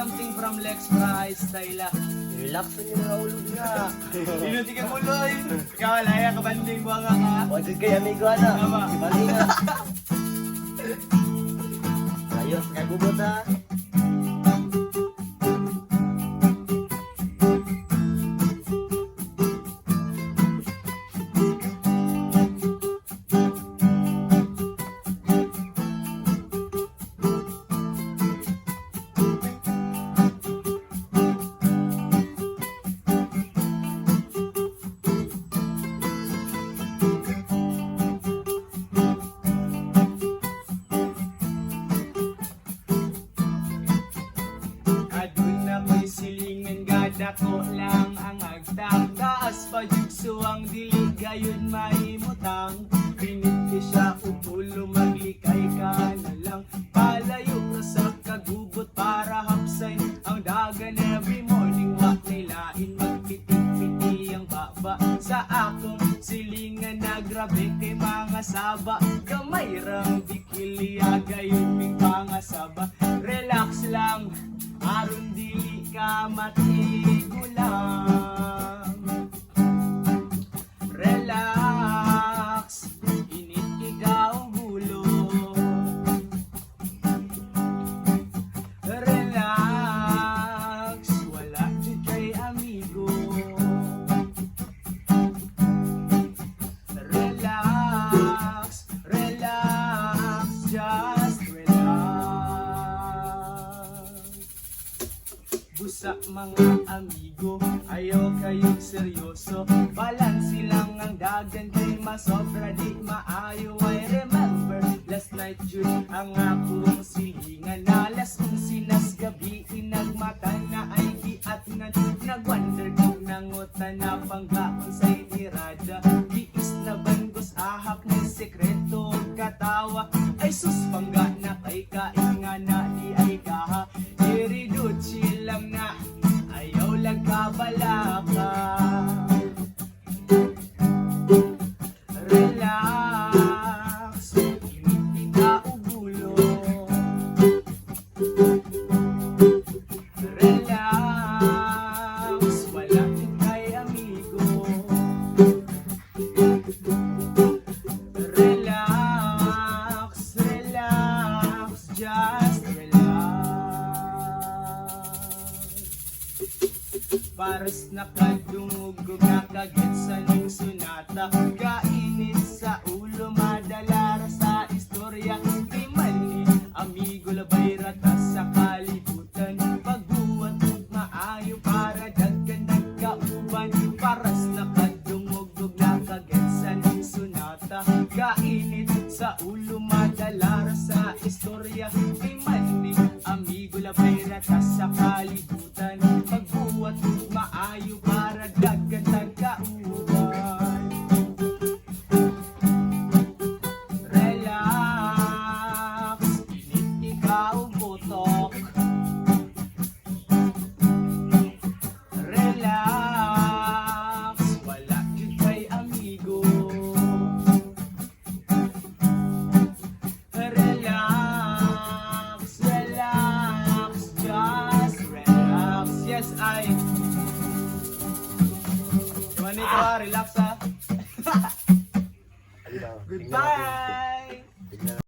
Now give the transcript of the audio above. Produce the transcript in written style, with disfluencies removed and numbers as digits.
something from Lex Fry style. Relax na nyo na ulog na. Inuti ka muloy. Ikaw, laya ka banding buwanga ka. Wajud kayo amigo ana. Tama. Mali na. Ayos, kagubot ha. Dako lang ang agtang taas pa jugso ang dili gayon mahimutang pinit siya upulo maglikay ka na lang palayo ka sa kagubot para hapsay ang dagan every morning wa nilain magpitik-piti ang baba sa akong silingan na grabe kay mga saba gamay rang dikilya gayon ming pangasaba relax lang aron dili ka matigulang relax init ikaw gulo relax wala jud kay amigo relax relax just busa mga amigo, ayaw kayong seryoso balansi lang ang dagan kay masobra di maayo I remember last night June ang akong silingan alas 11 nas gabi inagmata na ay giat na nagwonder kung nangutan na panggaon sa itirada giis na banggos ahak ng sekreto katawa ay suspangga na kay kainga na di ay kaha iriduchi lang na ayaw lang kabalaka relax hindi ka ugulo relax wala kay amigo relax relax just pares nakadungog nakagit sa ning sunata kainit sa ulo madalara sa istorya di mali amigo labay rata sa kalibutan pagbuhat ug maayo para daggan nagkauban pares nakadungog nakagit sa ning sunata kainit sa ulo madalara sa istorya di